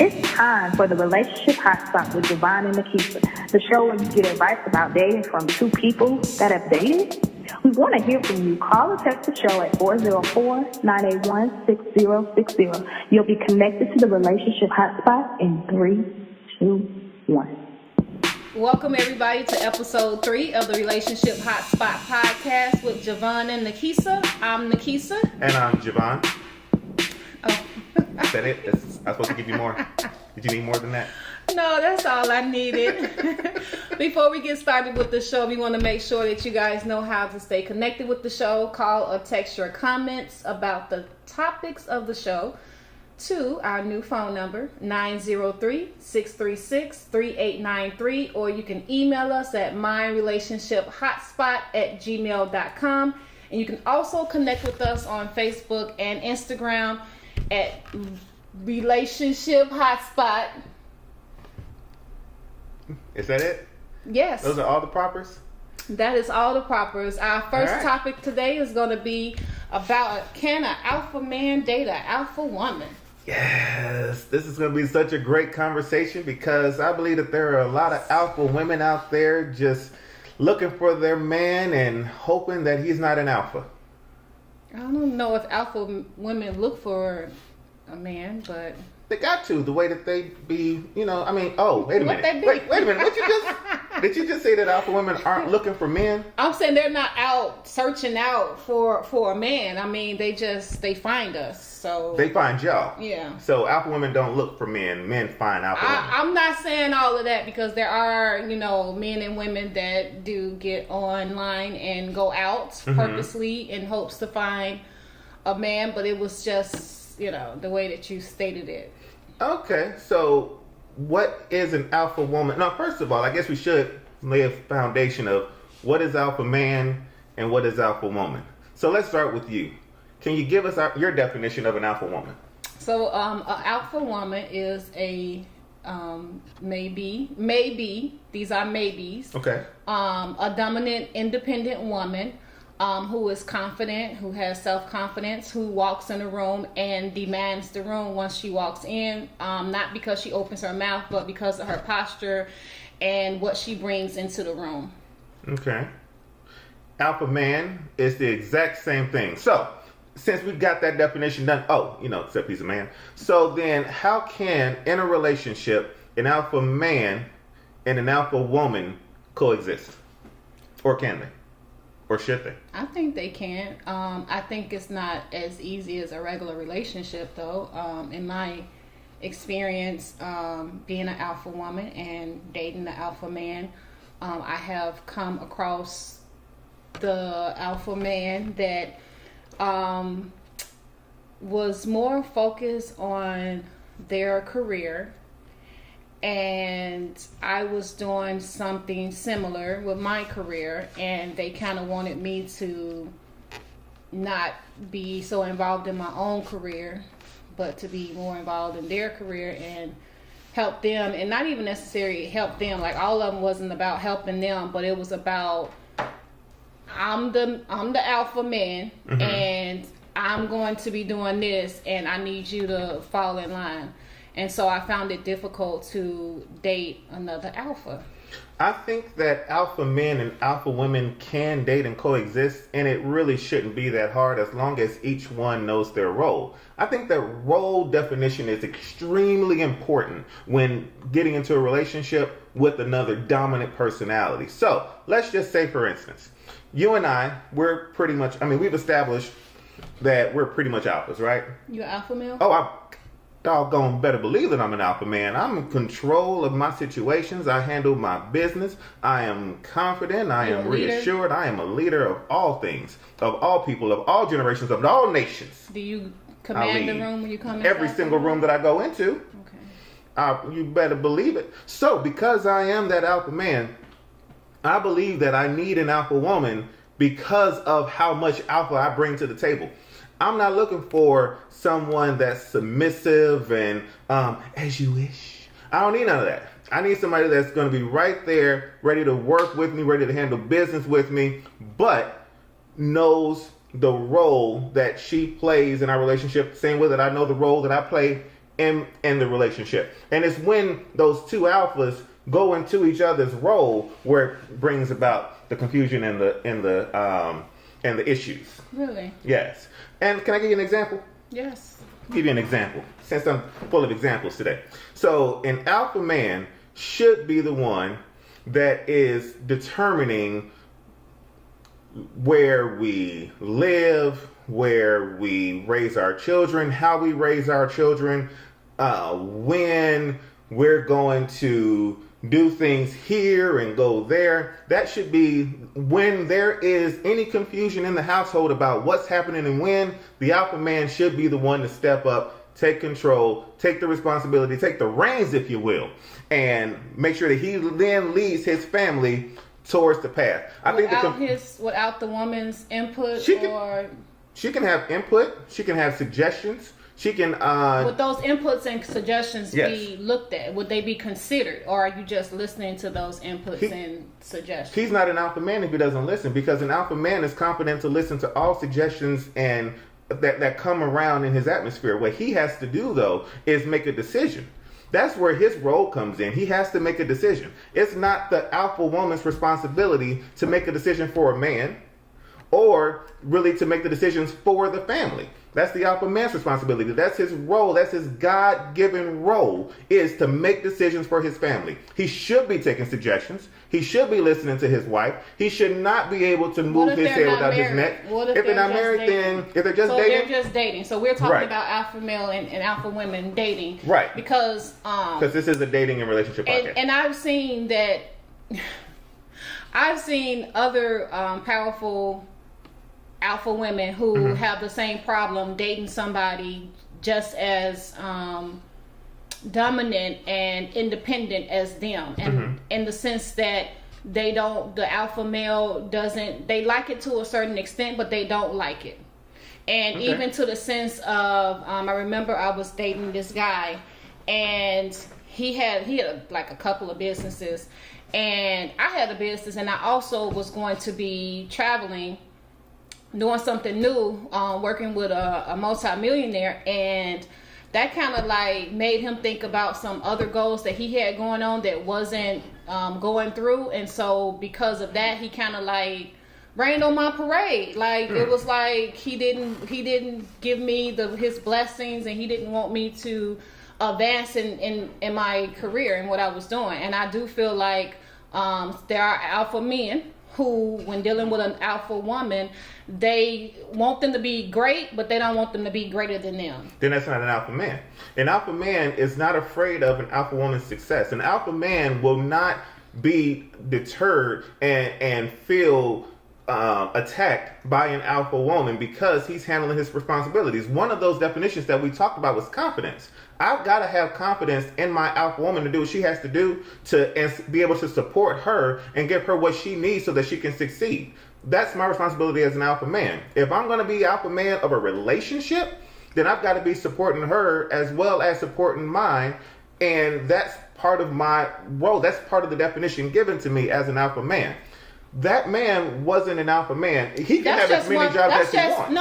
It's time for the Relationship HotSpot with Vaughn and Nikisa, the show where you get advice about dating from two people that have dated. We want to hear from you. Call or text the show at 404-981-6060. You'll be connected to the Relationship HotSpot in 3, 2, 1. Welcome everybody to episode 3 of the Relationship Hotspot podcast with Vaughn and Nikisa. I'm Nikisa. And I'm Vaughn. Oh. Is that it? I was supposed to give you more. Did you need more than that? No, that's all I needed. Before we get started with the show, we want to make sure that you guys know how to stay connected with the show. Call or text your comments about the topics of the show to our new phone number, 903-636-3893, or you can email us at myrelationshiphotspot@gmail.com. And you can also connect with us on Facebook and Instagram at Relationship Hotspot. Is that it? Yes. Those are all the propers? That is all the propers. Our first All right. topic today is going to be about, can an alpha man date an alpha woman? Yes. This is going to be such a great conversation because I believe that there are a lot of alpha women out there just looking for their man and hoping that he's not an alpha. I don't know if alpha women look for a man, but They got to, the way that they be, wait a minute. What they be? Wait a minute. Did you just say that alpha women aren't looking for men? I'm saying they're not out searching out for a man. I mean, they find us. So They find y'all. yeah. So alpha women don't look for men. Men find alpha women. I'm not saying all of that because there are, men and women that do get online and go out purposely in hopes to find a man, but it was just, the way that you stated it. Okay, so what is an alpha woman? Now, first of all, I guess we should lay a foundation of what is alpha man and what is alpha woman. So let's start with you. Can you give us your definition of an alpha woman? So, an alpha woman is a maybe, these are maybes. Okay. A dominant, independent woman who is confident, who has self-confidence, who walks in a room and demands the room once she walks in, not because she opens her mouth, but because of her posture and what she brings into the room. Okay. Alpha man is the exact same thing. So, since we've got that definition done, except he's a man. So then how can, in a relationship, an alpha man and an alpha woman coexist? Or can they? Or should they? I think they can. I think it's not as easy as a regular relationship, though. In my experience, being an alpha woman and dating the alpha man, I have come across the alpha man that was more focused on their career. And I was doing something similar with my career, and they kind of wanted me to not be so involved in my own career, but to be more involved in their career and help them, and not even necessarily help them. Like, all of them wasn't about helping them, but it was about I'm the alpha man, and I'm going to be doing this, and I need you to fall in line. And so I found it difficult to date another alpha. I think that alpha men and alpha women can date and coexist, and it really shouldn't be that hard as long as each one knows their role. I think that role definition is extremely important when getting into a relationship with another dominant personality. So let's just say, for instance, you and I, we're pretty much, we've established that we're pretty much alphas, right? You an alpha male? Oh, I doggone better believe that I'm an alpha man. I'm in control of my situations. I handle my business. I am confident. I am reassured. I am a leader of all things, of all people, of all generations, of all nations. Do you command the room when you come in? Every single room that I go into. Okay. You better believe it. So, because I am that alpha man, I believe that I need an alpha woman because of how much alpha I bring to the table. I'm not looking for someone that's submissive and as you wish. I don't need none of that. I need somebody that's going to be right there, ready to work with me, ready to handle business with me, but knows the role that she plays in our relationship, same way that I know the role that I play in the relationship. And it's when those two alphas go into each other's role where it brings about the confusion and the issues. Really? Yes. And can I give you an example? Yes. Give you an example, since I'm full of examples today. So an alpha man should be the one that is determining where we live, where we raise our children, how we raise our children, when we're going to do things here and go there. That should be when there is any confusion in the household about what's happening and when, the alpha man should be the one to step up, take control, take the responsibility, take the reins, if you will, and make sure that he then leads his family towards the path. Without the woman's input, she can have input, she can have suggestions. She can. Would those inputs and suggestions be looked at? Would they be considered, or are you just listening to those inputs and suggestions? He's not an alpha man if he doesn't listen, because an alpha man is competent to listen to all suggestions and that come around in his atmosphere. What he has to do, though, is make a decision. That's where his role comes in. He has to make a decision. It's not the alpha woman's responsibility to make a decision for a man, or really to make the decisions for the family. That's the alpha man's responsibility. That's his role. That's his God-given role, is to make decisions for his family. He should be taking suggestions. He should be listening to his wife. He should not be able to move his head without his neck. If they're not married, then if they're just dating. So they're just dating. So we're talking about alpha male and alpha women dating. Right. Because this is a dating and relationship podcast. And I've seen that. I've seen other powerful alpha women who have the same problem dating somebody just as dominant and independent as them, and in the sense that the alpha male doesn't, they like it to a certain extent, but they don't like it. And even to the sense of, I remember I was dating this guy, and he had like a couple of businesses, and I had a business, and I also was going to be traveling, doing something new, working with a multi-millionaire, and that kind of like made him think about some other goals that he had going on that wasn't going through. And so because of that, he kind of like rained on my parade. Like it was like he didn't give me his blessings, and he didn't want me to advance in my career and what I was doing. And I do feel like there are alpha men who, when dealing with an alpha woman, they want them to be great, but they don't want them to be greater than them. Then that's not an alpha man. An alpha man is not afraid of an alpha woman's success. An alpha man will not be deterred and feel attacked by an alpha woman because he's handling his responsibilities. One of those definitions that we talked about was confidence. I've got to have confidence in my alpha woman to do what she has to do and be able to support her and give her what she needs so that she can succeed. That's my responsibility as an alpha man. If I'm going to be alpha man of a relationship, then I've got to be supporting her as well as supporting mine. And that's part of my role. That's part of the definition given to me as an alpha man. That man wasn't an alpha man. He can have as many jobs as he wants.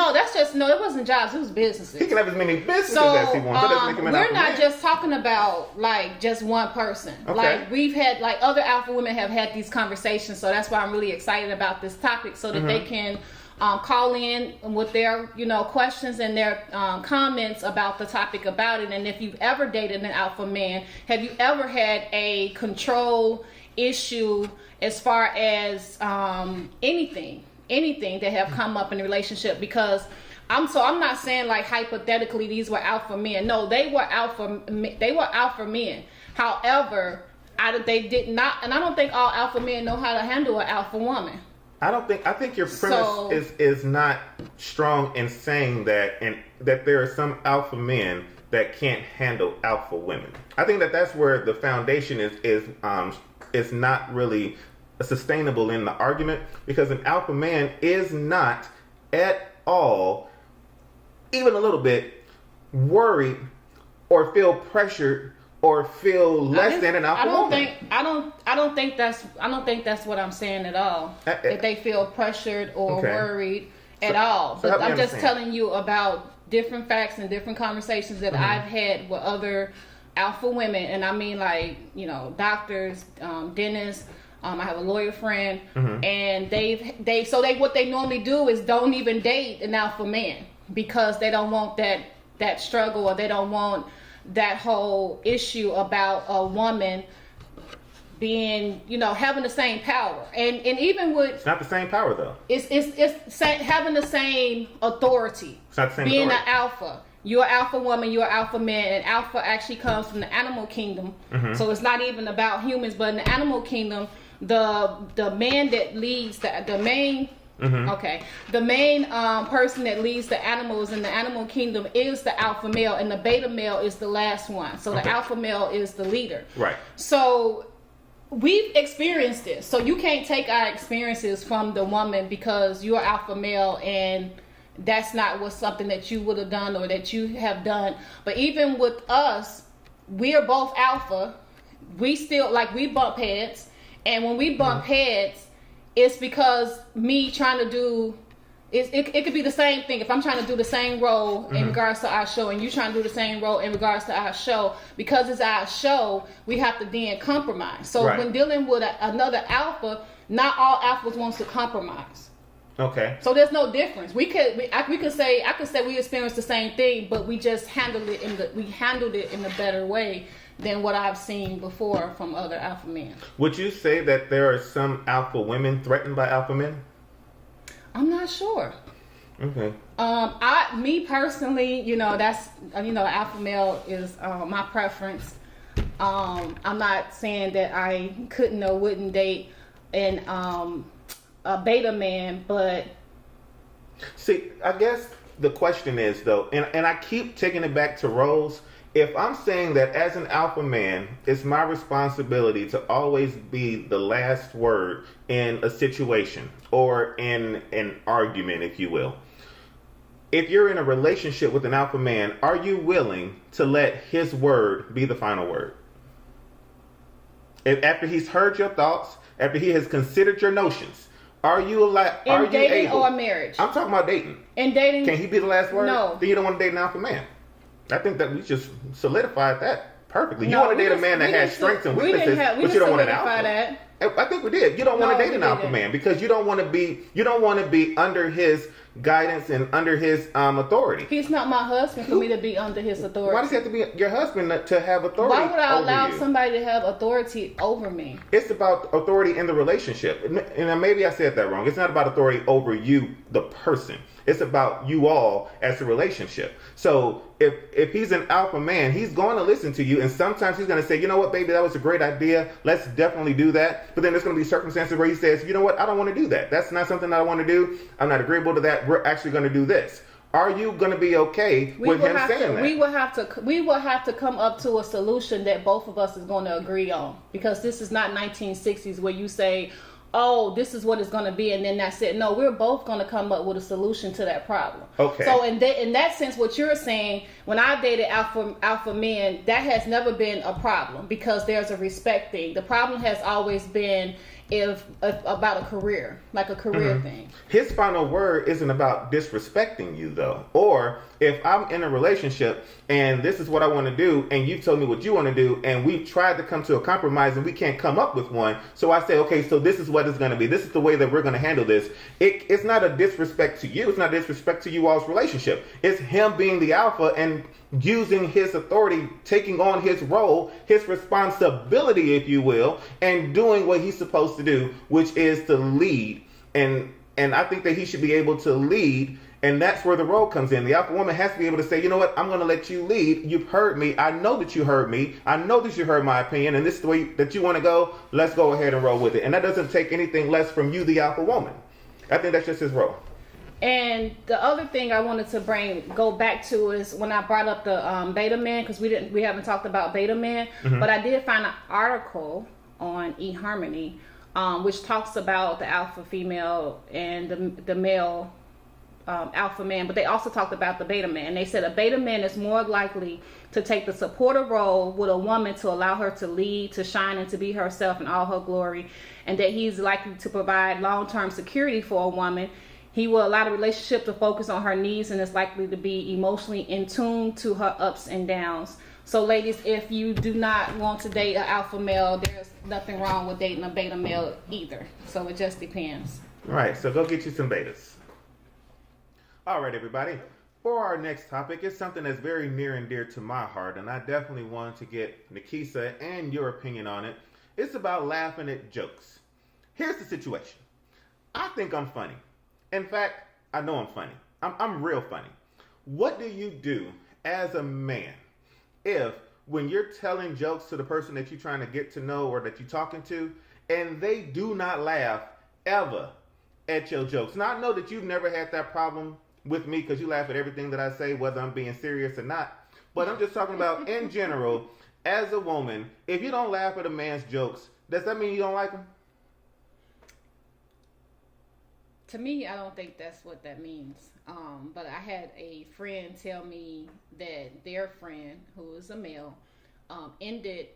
No, it wasn't jobs. It was businesses. He can have as many businesses as he wants. That doesn't make him an alpha man. We're not just talking about like just one person. Okay. Like we've had, like other alpha women have had these conversations. So that's why I'm really excited about this topic, so that they can call in with their questions and their comments about the topic about it. And if you've ever dated an alpha man, have you ever had a control issue as far as anything that have come up in a relationship? Because I'm not saying like hypothetically these were alpha men. No, they were alpha men. However, they did not, and I don't think all alpha men know how to handle an alpha woman. I think your premise is not strong in saying that, and that there are some alpha men that can't handle alpha women. I think that that's where the foundation is not really sustainable in the argument, because an alpha man is not at all, even a little bit, worried or feel pressured or feel less than an alpha woman. I don't think that's what I'm saying at all. That they feel pressured or worried at all. But I'm just telling you about different facts and different conversations that I've had with other alpha women, and I mean, like, you know, doctors, dentists. I have a lawyer friend, and what they normally do is don't even date an alpha man because they don't want that struggle, or they don't want that whole issue about a woman being, you know, having the same power, and even with, it's not the same power though. It's having the same authority. It's not the same being authority. an alpha. You're an alpha woman, you're an alpha man, and alpha actually comes from the animal kingdom. So it's not even about humans, but in the animal kingdom, the man that leads the main person that leads the animals in the animal kingdom is the alpha male, and the beta male is the last one. So the alpha male is the leader. Right. So we've experienced this. So you can't take our experiences from the woman because you're alpha male and that's not something that you would have done or that you have done. But even with us, we are both alpha. We still, like, we bump heads. And when we bump heads, it's because me trying to do, it could be the same thing. If I'm trying to do the same role in regards to our show, and you trying to do the same role in regards to our show, because it's our show, we have to then compromise. So when dealing with another alpha, not all alphas wants to compromise. Okay. So there's no difference. I could say we experienced the same thing, but we just handled it in a better way than what I've seen before from other alpha men. Would you say that there are some alpha women threatened by alpha men? I'm not sure. Okay. Me personally, you know, that's, you know, alpha male is my preference. I'm not saying that I couldn't or wouldn't date a beta man, but see, I guess the question is though, and I keep taking it back to roles. If I'm saying that as an alpha man, it's my responsibility to always be the last word in a situation or in an argument, if you will. If you're in a relationship with an alpha man, are you willing to let his word be the final word? If after he's heard your thoughts, after he has considered your notions, are you allowed? Are you dating able? Or marriage? I'm talking about dating. In dating, can he be the last word? No. Then you don't want to date an alpha man. I think that we just solidified that perfectly. You want to date a man that has strengths and weaknesses, but you don't want an alpha. That. I think we did. You don't want to date an alpha man because you don't want to be under his guidance and under his authority. He's not my husband for me to be under his authority. Why does he have to be your husband to have authority? Why would I allow somebody to have authority over me? It's about authority in the relationship. And maybe I said that wrong. It's not about authority over you, the person. It's about you all as a relationship. So if he's an alpha man, he's going to listen to you. And sometimes he's going to say, you know what, baby, that was a great idea. Let's definitely do that. But then there's going to be circumstances where he says, you know what, I don't want to do that. That's not something that I want to do. I'm not agreeable to that. We're actually going to do this. Are you going to be okay with him saying that? We will have to come up to a solution that both of us is going to agree on. Because this is not 1960s where you say, oh, this is what it's going to be, and then that's it. No, we're both going to come up with a solution to that problem. Okay. So in that sense, what you're saying, when I dated alpha men, that has never been a problem because there's a respect thing. The problem has always been if about a career, like a career thing. His final word isn't about disrespecting you, though. Or if I'm in a relationship and this is what I want to do, and you told me what you want to do, and we tried to come to a compromise and we can't come up with one, so I say, okay, so this is what it's going to be. This is the way that we're going to handle this. It's not a disrespect to you. It's not a disrespect to you all's relationship. It's him being the alpha and using his authority, taking on his role, his responsibility, if you will, and doing what he's supposed to do, which is to lead. And I think that he should be able to lead, and that's where the role comes in. The alpha woman has to be able to say, you know what, I'm going to let you lead. You've heard me. I know that you heard me. I know that you heard my opinion, and this is the way that you want to go. Let's go ahead and roll with it. And that doesn't take anything less from you, the alpha woman. I think that's just his role. And the other thing I wanted to go back to is when I brought up the beta man, because we haven't talked about beta man, but I did find an article on eHarmony, which talks about the alpha female and the male alpha man, but they also talked about the beta man. They said a beta man is more likely to take the supportive role with a woman to allow her to lead, to shine, and to be herself in all her glory, and that he's likely to provide long-term security for a woman. He will allow the relationship to focus on her needs and is likely to be emotionally in tune to her ups and downs. So ladies, if you do not want to date an alpha male, there's nothing wrong with dating a beta male either. So it just depends. Right, so go get you some betas. All right, everybody. For our next topic, it's something that's very near and dear to my heart, and I definitely wanted to get Nikisa and your opinion on it. It's about laughing at jokes. Here's the situation. I think I'm funny. In fact, I know I'm funny. I'm real funny. What do you do as a man if when you're telling jokes to the person that you're trying to get to know or that you're talking to, and they do not laugh ever at your jokes? Now, I know that you've never had that problem with me because you laugh at everything that I say, whether I'm being serious or not. But I'm just talking about in general, as a woman, if you don't laugh at a man's jokes, does that mean you don't like him? To me, I don't think that's what that means. But I had a friend tell me that their friend, who is a male, ended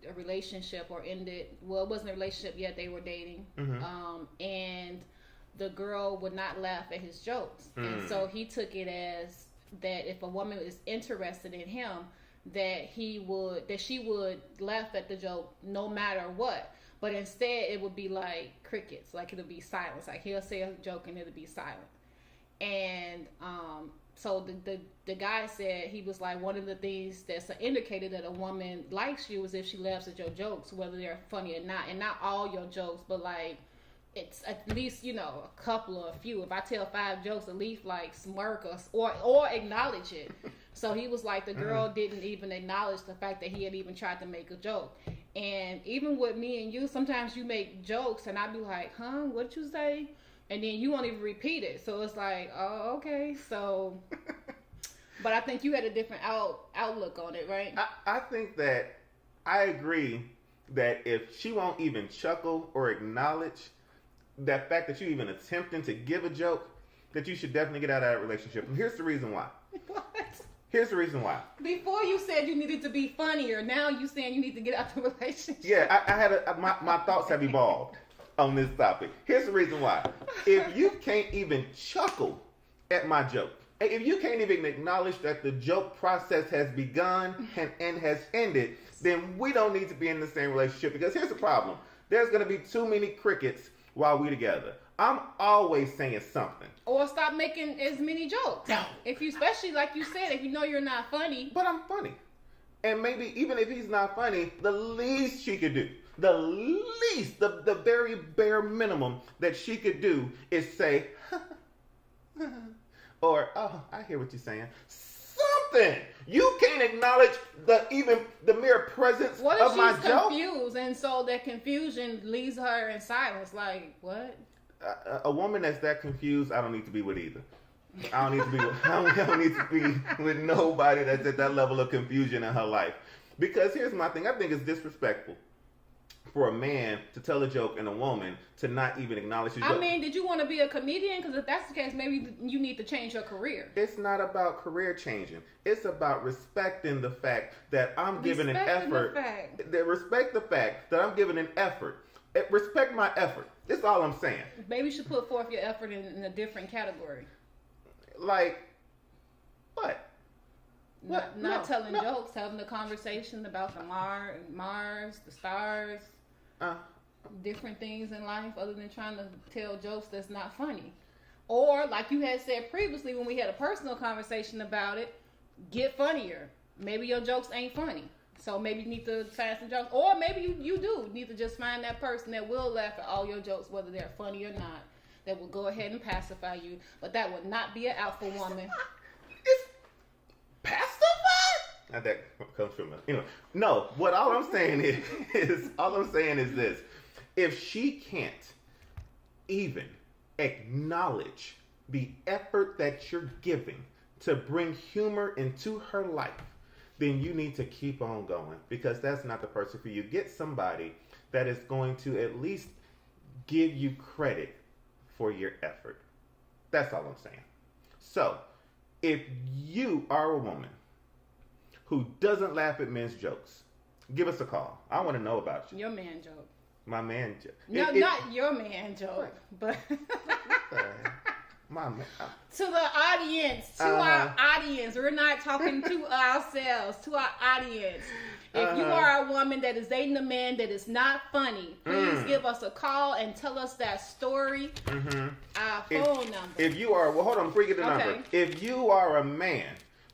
a relationship well, it wasn't a relationship yet, they were dating. And the girl would not laugh at his jokes. And so he took it as that if a woman is interested in him, that she would laugh at the joke no matter what. But instead, it would be like crickets. Like, it'll be silence. Like, he'll say a joke and it'll be silent. And so the guy said, he was like, one of the things that's an indicator that a woman likes you is if she laughs at your jokes, whether they're funny or not. And not all your jokes, but like, it's at least, a couple or a few. If I tell 5 jokes, at least like smirk or acknowledge it. So he was like, the girl didn't even acknowledge the fact that he had even tried to make a joke. And even with me and you, sometimes you make jokes and I'd be like, huh, what'd you say? And then you won't even repeat it. So it's like, oh, okay. So, but I think you had a different outlook on it, right? I think that I agree that if she won't even chuckle or acknowledge that fact that you even attempting to give a joke, that you should definitely get out of that relationship. And here's the reason why. What? Here's the reason why. Before you said you needed to be funnier. Now you saying you need to get out the relationship. Yeah, I had my thoughts have evolved on this topic. Here's the reason why. If you can't even chuckle at my joke, if you can't even acknowledge that the joke process has begun and has ended, then we don't need to be in the same relationship. Because here's the problem. There's going to be too many crickets while we together. I'm always saying something. Or stop making as many jokes. No. If you, especially like you said, if you know you're not funny. But I'm funny. And maybe even if he's not funny, the least she could do, the very bare minimum that she could do is say, or, oh, I hear what you're saying. Something. You can't acknowledge the mere presence what if of my she's joke? confused, and so that confusion leaves her in silence? Like, what? A woman that's that confused, I don't need to be with either. I don't need to be with nobody that's at that level of confusion in her life. Because here's my thing. I think it's disrespectful for a man to tell a joke and a woman to not even acknowledge his joke. I mean, did you want to be a comedian? Because if that's the case, maybe you need to change your career. It's not about career changing. It's about respecting the fact that I'm giving an effort. Respect the fact that I'm giving an effort. Respect my effort. That's all I'm saying. Maybe you should put forth your effort in a different category. Like, what? Not telling jokes, having the conversation about the Mars, the stars, different things in life other than trying to tell jokes that's not funny. Or, like you had said previously when we had a personal conversation about it, get funnier. Maybe your jokes ain't funny. So maybe you need to find some jokes. Or maybe you do need to just find that person that will laugh at all your jokes, whether they're funny or not, that will go ahead and pacify you. But that would not be an alpha woman. It's pacify? Now that comes from no. What all I'm saying is this: if she can't even acknowledge the effort that you're giving to bring humor into her life, then you need to keep on going, because that's not the person for you. Get somebody that is going to at least give you credit for your effort. That's all I'm saying. So, if you are a woman who doesn't laugh at men's jokes, give us a call. I want to know about you. Your man joke. My man joke. No, not your man joke, but my man. to the audience, our audience. We're not talking to ourselves, to our audience. If you are a woman that is dating a man that is not funny, please give us a call and tell us that story. Our phone number. If you are, well, hold on, before you get the number. If you are a man,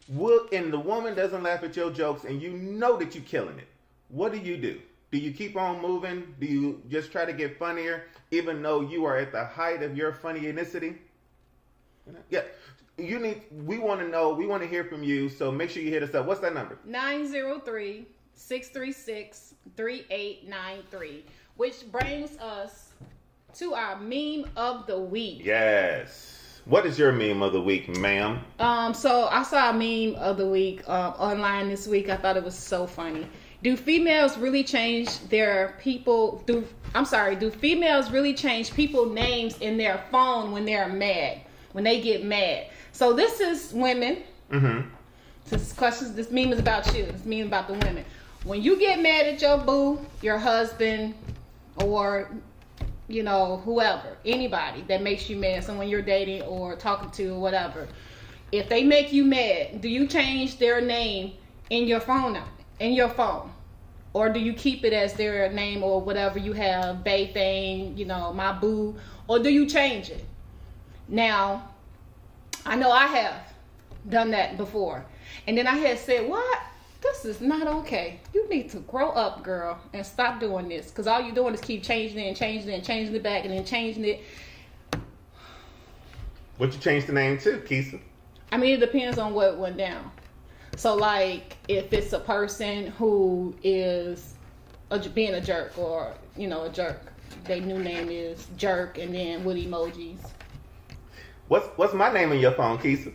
and the woman doesn't laugh at your jokes, and you know that you're killing it, what do you do? Do you keep on moving? Do you just try to get funnier, even though you are at the height of your funny-nicity? Yeah. We want to know. We want to hear from you. So make sure you hit us up. What's that number? 903-636-3893. Which brings us to our meme of the week. Yes. What is your meme of the week, ma'am? So I saw a meme of the week online this week. I thought it was so funny. Do females really change their people? Do females really change people's names in their phone when they're mad? When they get mad? So this is women. This meme is about you. This meme about the women. When you get mad at your boo, your husband, or whoever, anybody that makes you mad, someone you're dating or talking to or whatever, if they make you mad, do you change their name in your phone? Or do you keep it as their name or whatever you have, bae thing, my boo, or do you change it? Now, I know I have done that before. And then I had said, what? This is not okay. You need to grow up, girl, and stop doing this. Because all you're doing is keep changing it and changing it and changing it back and then changing it. What you change the name to, Kisa? I mean, it depends on what went down. So, like, if it's a person who is being a jerk or, a jerk, their new name is Jerk and then with emojis. What's my name in your phone, Kisa?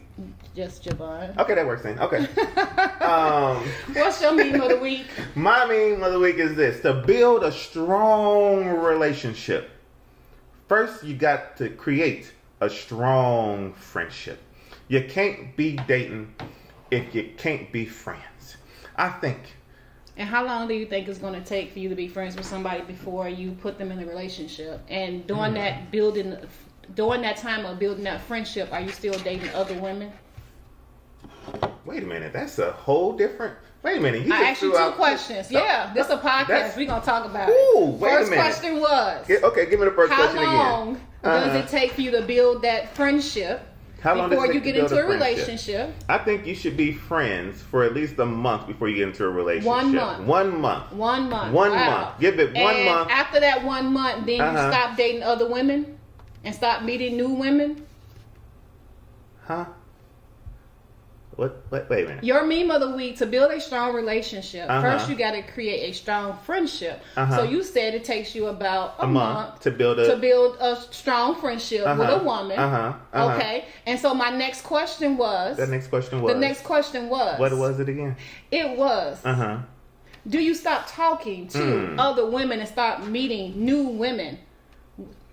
Just Javon. Okay, that works then. Okay. What's your meme of the week? My meme of the week is this: to build a strong relationship, first you got to create a strong friendship. You can't be dating if you can't be friends, I think. And how long do you think it's going to take for you to be friends with somebody before you put them in a relationship? And during that time of building that friendship, are you still dating other women? Wait a minute, that's a whole different. Wait a minute, I asked you two questions. This is a podcast. We're gonna talk about it. Wait first a minute. Question was. Okay, give me the first question again. How long does it take for you to build that friendship before you get into a relationship? I think you should be friends for at least a month before you get into a relationship. 1 month. 1 month. 1 month. One Wow. month. Give it 1 month. After that 1 month, then you stop dating other women and stop meeting new women. Huh? What? Wait a minute. Your meme of the week: to build a strong relationship, first you got to create a strong friendship. So you said it takes you about a month to build a strong friendship with a woman. Okay. And so my next question was. The next question was. What was it again? It was. Do you stop talking to other women and start meeting new women?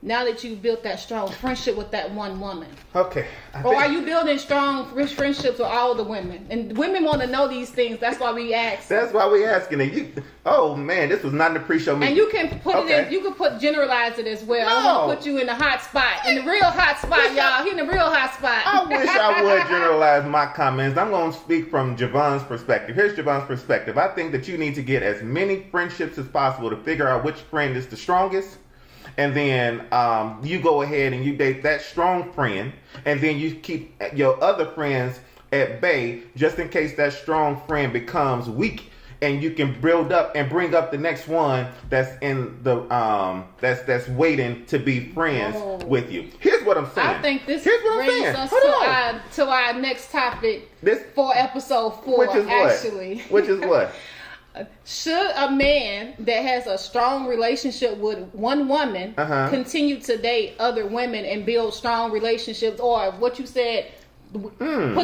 Now that you've built that strong friendship with that one woman. Okay. Or are you building strong friendships with all the women? And women want to know these things. That's why we ask. That's why we asking it. Oh man, this was not in the pre-show meeting. And you can put it in. You can generalize it as well. I'm gonna put you in the hot spot, in the real hot spot, y'all. He in the real hot spot. I wish I would generalize my comments. I'm gonna speak from Javon's perspective. Here's Javon's perspective. I think that you need to get as many friendships as possible to figure out which friend is the strongest. And then you go ahead and you date that strong friend, and then you keep your other friends at bay just in case that strong friend becomes weak, and you can build up and bring up the next one that's in the that's waiting to be friends with you. Here's what I'm saying. I think this brings us to our next topic for episode 4. Which is what? Should a man that has a strong relationship with one woman continue to date other women and build strong relationships, or what you said, put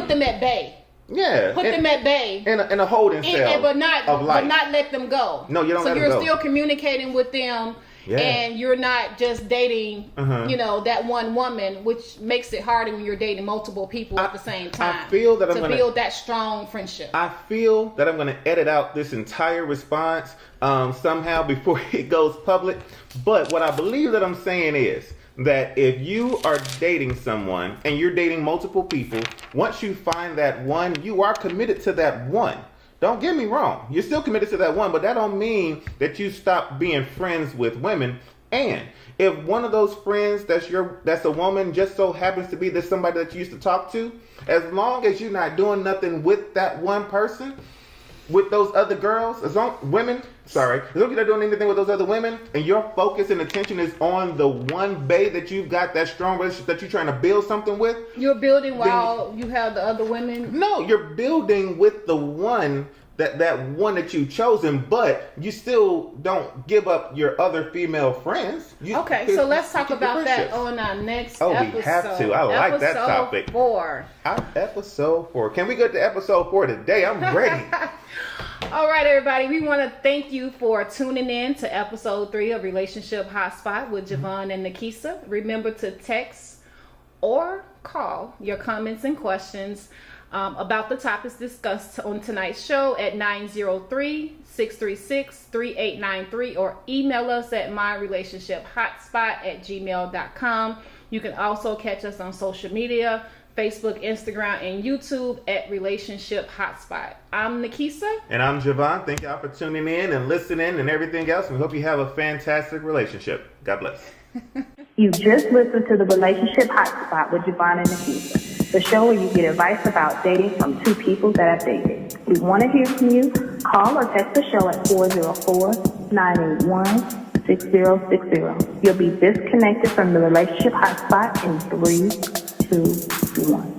them at bay? Yeah, put them at bay in a holding cell, but not let them go. No, you don't. So let you're them go. still communicating with them Yeah. And you're not just dating, Uh-huh. you know, that one woman, which makes it harder when you're dating multiple people at the same time. I feel that to build that strong friendship. I feel that I'm going to edit out this entire response somehow before it goes public. But what I believe that I'm saying is that if you are dating someone and you're dating multiple people, once you find that one, you are committed to that one. Don't get me wrong. You're still committed to that one, but that don't mean that you stop being friends with women. And if one of those friends that's a woman just so happens to be this somebody that you used to talk to, as long as you're not doing nothing with that one person, with those other girls, as long as you're not doing anything with those other women, and your focus and attention is on the one bae that you've got that strong relationship that you're trying to build something with. You're building while you have the other women? No, you're building with the one that one that you've chosen, but you still don't give up your other female friends. Okay, so let's talk about that on our next episode. We have to. I like that topic. Episode 4. Can we get to episode 4 today? I'm ready. All right, everybody. We want to thank you for tuning in to episode 3 of Relationship Hotspot with Vaughn and Nikisa. Remember to text or call your comments and questions about the topics discussed on tonight's show at 903-636-3893 or email us at myrelationshiphotspot@gmail.com. You can also catch us on social media, Facebook, Instagram, and YouTube at Relationship Hotspot. I'm Nikisa. And I'm Javon. Thank y'all for tuning in and listening and everything else. We hope you have a fantastic relationship. God bless. You just listened to the Relationship Hotspot with Vaughn and Nikisa, the show where you get advice about dating from two people that have dated. We want to hear from you. Call or text the show at 404-981-6060. You'll be disconnected from the Relationship Hotspot in 3, 2, 1.